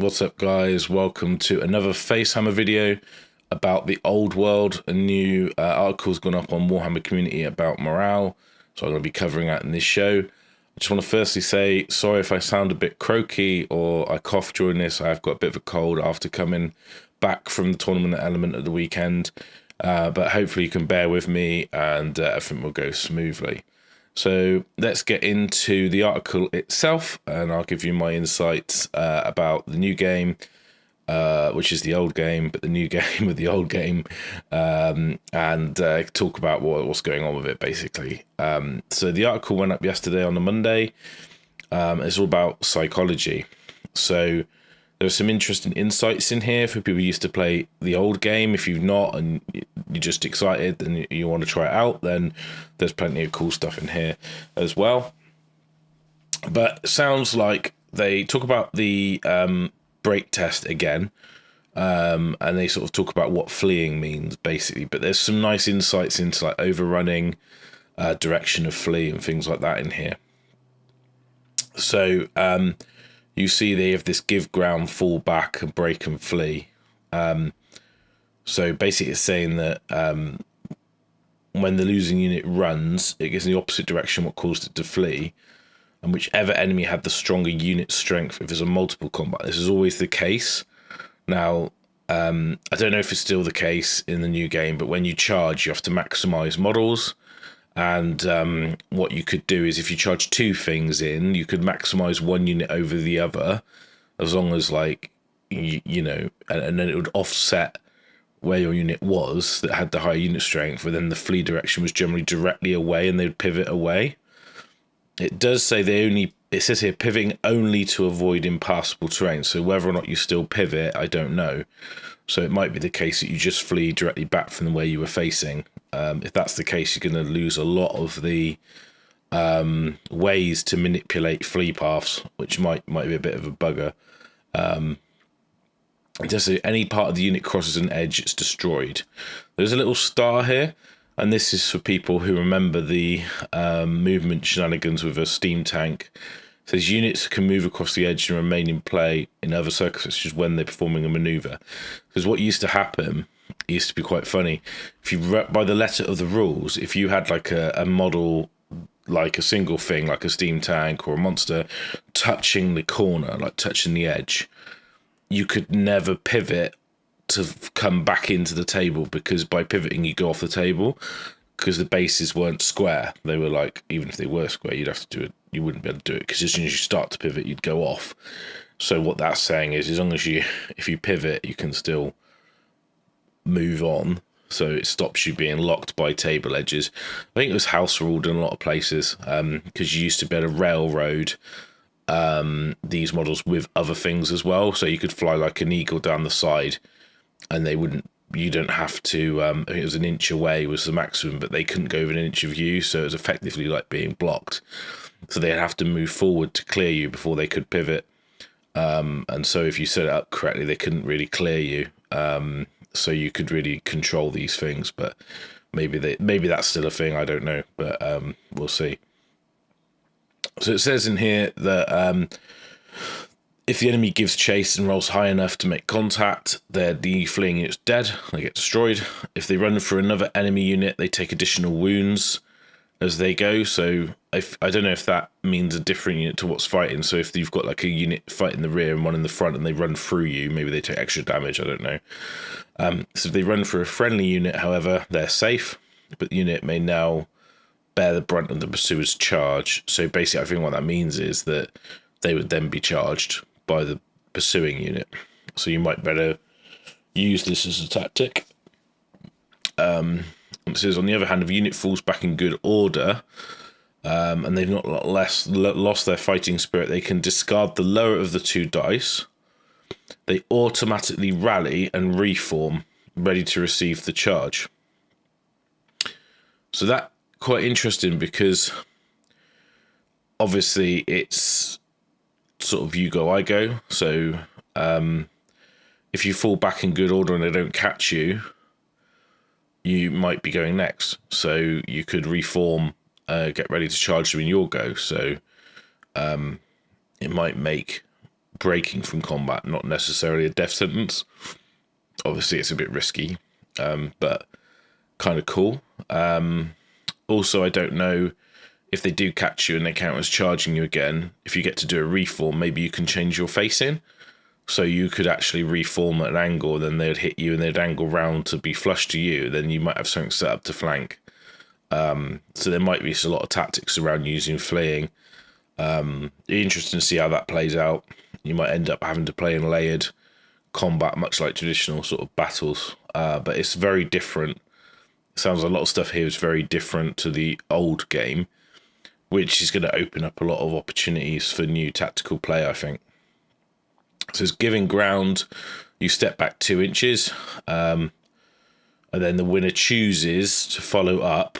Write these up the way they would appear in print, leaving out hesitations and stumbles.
What's up, guys? Welcome to another FaceHammer video about the old world. A new article's gone up on Warhammer community about morale, so I'm going to be covering that in this show. I just want to firstly say sorry if I sound a bit croaky or I cough during this. I've got a bit of a cold after coming back from the tournament element of the weekend, but hopefully you can bear with me and everything will go smoothly. So let's get into the article itself, and I'll give you my insights about the new game, which is the old game, but the new game with the old game, and talk about what's going on with it, basically. So the article went up yesterday on the Monday. It's all about psychology. So there's some interesting insights in here for people who used to play the old game. If you've not and you're just excited and you want to try it out, then there's plenty of cool stuff in here as well. But it sounds like they talk about the break test again, and they sort of talk about what fleeing means, basically. But there's some nice insights into like overrunning, direction of flee and things like that in here. So you see they have this give ground, fall back, and break and flee. So basically it's saying that when the losing unit runs, it goes in the opposite direction what caused it to flee. And whichever enemy had the stronger unit strength, if there's a multiple combat, this is always the case. Now, I don't know if it's still the case in the new game, but when you charge, you have to maximize models. And what you could do is if you charge two things in, you could maximize one unit over the other, as long as like, you know, and then it would offset where your unit was that had the higher unit strength, but then the flee direction was generally directly away and they would pivot away. It does say it says here pivoting only to avoid impassable terrain. So whether or not you still pivot, I don't know. So it might be the case that you just flee directly back from the way you were facing. If that's the case, you're going to lose a lot of the ways to manipulate flee paths, which might be a bit of a bugger. Just so any part of the unit crosses an edge, it's destroyed. There's a little star here, and this is for people who remember the movement shenanigans with a steam tank. It says units can move across the edge and remain in play in other circumstances when they're performing a maneuver. Because what used to happen, it used to be quite funny, if you by the letter of the rules, if you had like a model, like a single thing, like a steam tank or a monster, touching the corner, like touching the edge, you could never pivot to come back into the table, because by pivoting you go off the table, because the bases weren't square. They were like, even if they were square, you'd have to do it. You wouldn't be able to do it, because as soon as you start to pivot, you'd go off. So what that's saying is, as long as if you pivot, you can still move on. So it stops you being locked by table edges. I think it was house ruled in a lot of places, because you used to be able to railroad these models with other things as well. So you could fly like an eagle down the side, and you don't have to, I think it was an inch away was the maximum, but they couldn't go over an inch of you, so it was effectively like being blocked. So they'd have to move forward to clear you before they could pivot. And so if you set it up correctly, they couldn't really clear you. So you could really control these things, but maybe that's still a thing, I don't know, but we'll see. So it says in here that if the enemy gives chase and rolls high enough to make contact, the fleeing unit's dead, they get destroyed. If they run for another enemy unit, they take additional wounds as they go. So I don't know if that means a different unit to what's fighting. So if you've got like a unit fighting the rear and one in the front and they run through you, maybe they take extra damage, I don't know. So if they run for a friendly unit, however, they're safe, but the unit may now bear the brunt of the pursuer's charge. So basically, I think what that means is that they would then be charged by the pursuing unit. So you might better use this as a tactic. It says, on the other hand, if a unit falls back in good order, and they've not lost their fighting spirit, they can discard the lower of the two dice. They automatically rally and reform, ready to receive the charge. So that's quite interesting, because obviously it's sort of you go, I go. So if you fall back in good order and they don't catch you, you might be going next. So you could reform, get ready to charge them in your go. So it might make breaking from combat, not necessarily a death sentence. Obviously, it's a bit risky, but kind of cool. Also, I don't know if they do catch you and they count as charging you again. If you get to do a reform, maybe you can change your facing. So you could actually reform at an angle, then they'd hit you and they'd angle round to be flush to you. Then you might have something set up to flank. So there might be a lot of tactics around using fleeing. Interesting to see how that plays out. You might end up having to play in layered combat, much like traditional sort of battles. But it's very different. It sounds a lot of stuff here is very different to the old game, which is going to open up a lot of opportunities for new tactical play, I think. So it's giving ground, you step back 2 inches, and then the winner chooses to follow up.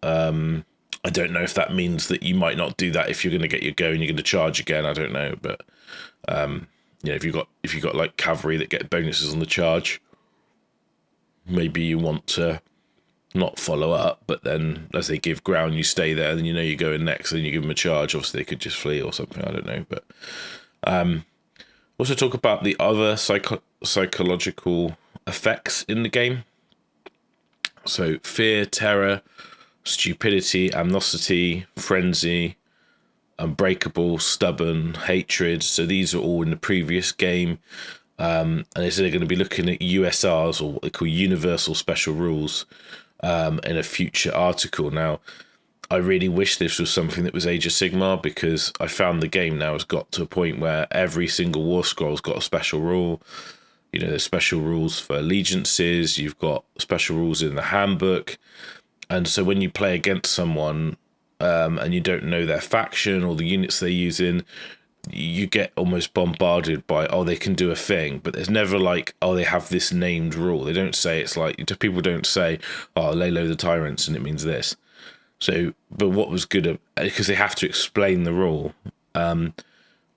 I don't know if that means that you might not do that if you're going to get your go and you're going to charge again. I don't know, but if you've got like cavalry that get bonuses on the charge, maybe you want to not follow up, but then as they give ground, you stay there, and you're going next, and you give them a charge. Obviously, they could just flee or something. I don't know, but also talk about the other psychological effects in the game. So fear, terror, stupidity, amnosty, frenzy, unbreakable, stubborn, hatred. So these are all in the previous game. And they said they're going to be looking at USRs, or what they call universal special rules, in a future article. Now, I really wish this was something that was Age of Sigmar, because I found the game now has got to a point where every single war scroll's got a special rule. There's special rules for allegiances, you've got special rules in the handbook. And so when you play against someone and you don't know their faction or the units they're using, you get almost bombarded by, oh, they can do a thing, but there's never like, oh, they have this named rule. They don't say, it's like, people don't say, oh, lay low the tyrants and it means this. So, but what was good, because they have to explain the rule.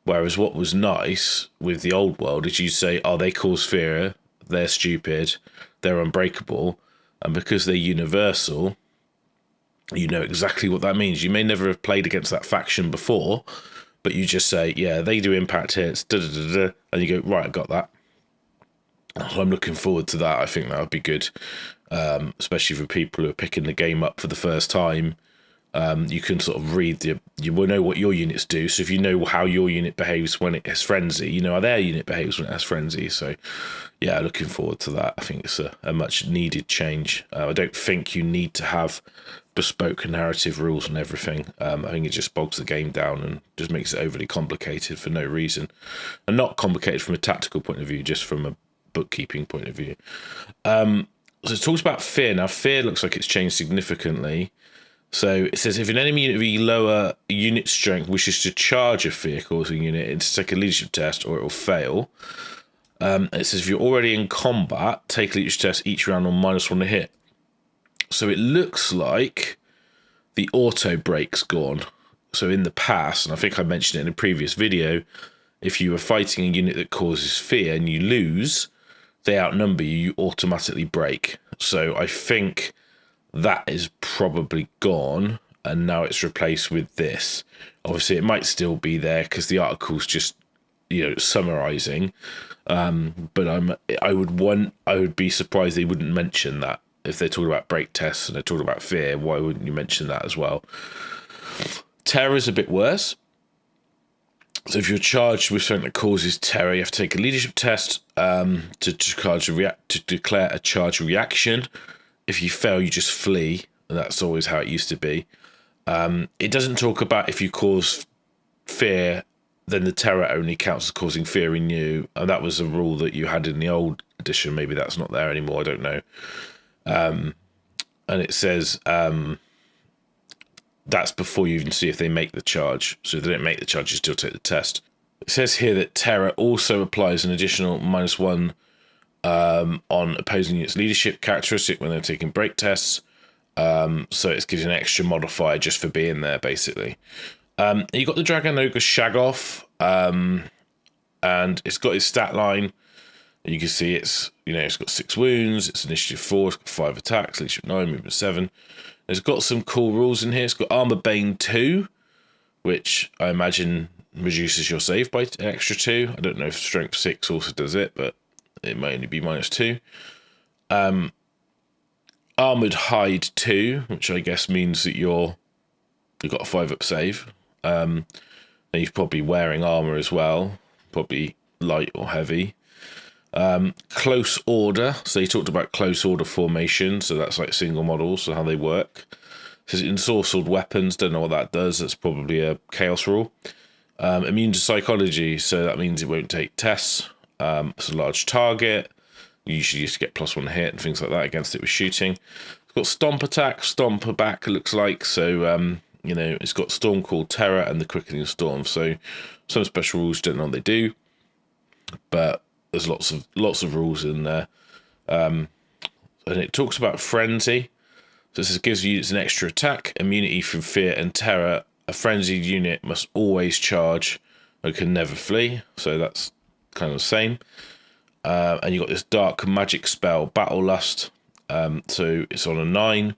Whereas what was nice with the old world is you say, oh, they cause fear, they're stupid, they're unbreakable. And because they're universal, you know exactly what that means. You may never have played against that faction before, but you just say, yeah, they do impact hits, da-da-da-da, and you go, right, I got that. So I'm looking forward to that. I think that would be good, especially for people who are picking the game up for the first time. You can sort of read you will know what your units do. So if you know how your unit behaves when it has frenzy, you know how their unit behaves when it has frenzy. So yeah, looking forward to that. I think it's a much needed change. I don't think you need to have bespoke narrative rules and everything. I think it just bogs the game down and just makes it overly complicated for no reason, and not complicated from a tactical point of view, just from a bookkeeping point of view. So it talks about fear. Now fear looks like it's changed significantly. So it says, if an enemy unit of lower unit strength wishes to charge a fear-causing unit, it's to take a leadership test or it will fail. It says, if you're already in combat, take a leadership test each round on -1 to hit. So it looks like the auto break's gone. So in the past, and I think I mentioned it in a previous video, if you were fighting a unit that causes fear and you lose, they outnumber you, you automatically break. So I think that is probably gone, and now it's replaced with this. Obviously, it might still be there because the article's just, summarizing. But I would be surprised they wouldn't mention that. If they're talking about break tests and they're talking about fear, why wouldn't you mention that as well? Terror is a bit worse. So if you're charged with something that causes terror, you have to take a leadership test to declare a charge reaction. If you fail, you just flee, and that's always how it used to be. It doesn't talk about if you cause fear, then the terror only counts as causing fear in you. And that was a rule that you had in the old edition. Maybe that's not there anymore. I don't know. And it says that's before you even see if they make the charge. So if they don't make the charge, you still take the test. It says here that terror also applies an additional -1 on opposing units' leadership characteristic when they're taking break tests. So it gives you an extra modifier just for being there, basically. You got the Dragon Ogre Shagoff, and it's got his stat line. You can see it's got 6 wounds, it's initiative 4, it's got 5 attacks, leadership 9, movement 7. It's got some cool rules in here. It's got Armor Bane 2, which I imagine reduces your save by an extra 2. I don't know if strength 6 also does it, but it may only be -2. Armored hide 2, which I guess means that you've got a 5-up save. And you're probably wearing armor as well, probably light or heavy. Close order. So you talked about close order formation. So that's like single models, so how they work. It says ensorcelled weapons. Don't know what that does. That's probably a chaos rule. Immune to psychology. So that means it won't take tests. It's a large target. You usually used to get +1 hit and things like that against it with shooting. It's got stomp attack, stomp back, it looks like. So, it's got Storm Call, Terror, and the Quickening Storm. So some special rules, don't know what they do. But there's lots of rules in there. And it talks about Frenzy. So this gives units an extra attack, immunity from fear and terror. A frenzied unit must always charge and can never flee. So that's kind of the same. And you've got this dark magic spell, Battle Lust. So it's on a 9.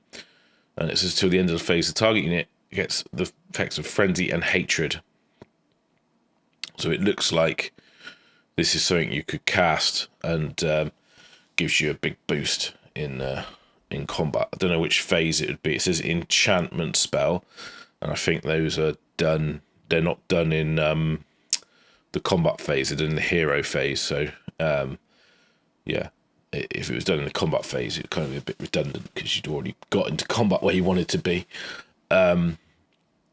And it says till the end of the phase, the target unit gets the effects of frenzy and hatred. So it looks like this is something you could cast and gives you a big boost in combat. I don't know which phase it would be. It says enchantment spell. And I think those are done. They're not done in the combat phase. They're done in the hero phase. So, if it was done in the combat phase, it'd kind of be a bit redundant because you'd already got into combat where you wanted to be. And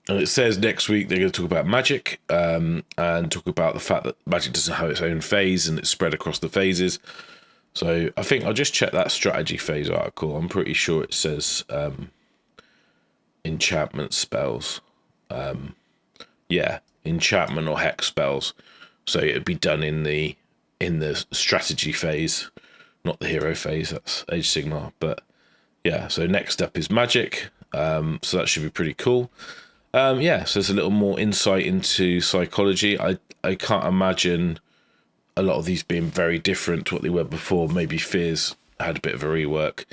it says next week they're going to talk about magic and talk about the fact that magic doesn't have its own phase and it's spread across the phases. So I think I'll just check that strategy phase article. I'm pretty sure it says enchantment spells. Enchantment or hex spells. So it'd be done in the strategy phase, not the hero phase. That's Age of Sigmar. But yeah, so next up is magic. So that should be pretty cool. So there's a little more insight into psychology. I can't imagine a lot of these being very different to what they were before. Maybe Fears had a bit of a rework.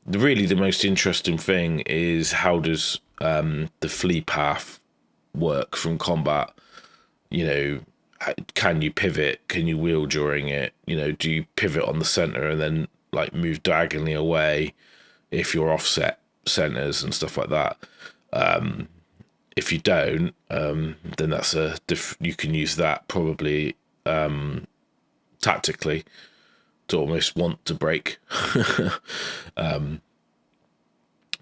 Really, the most interesting thing is how does the flee path work from combat? Can you pivot? Can you wheel during it? Do you pivot on the center and then like move diagonally away if you're offset centers and stuff like that? If you don't, then that's you can use that probably tactically to almost want to break.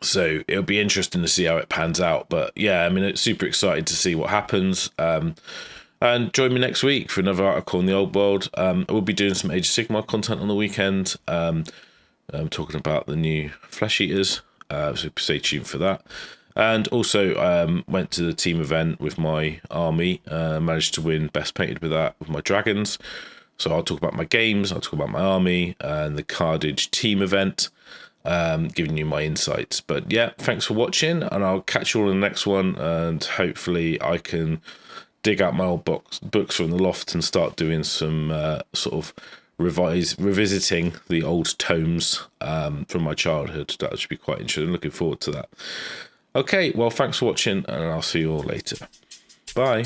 So it'll be interesting to see how it pans out. But yeah, it's super excited to see what happens. And join me next week for another article in the old world. I will be doing some Age of Sigmar content on the weekend. I'm talking about the new Flesh Eaters. So stay tuned for that. And also went to the team event with my army. Managed to win Best Painted with that with my dragons. So I'll talk about my games, I'll talk about my army and the Carnage team event, giving you my insights. But yeah, thanks for watching, and I'll catch you all in the next one. And hopefully I can dig out my old books from the loft and start doing some sort of revisiting the old tomes from my childhood. That should be quite interesting. Looking forward to that. Okay, well, thanks for watching, and I'll see you all later. Bye.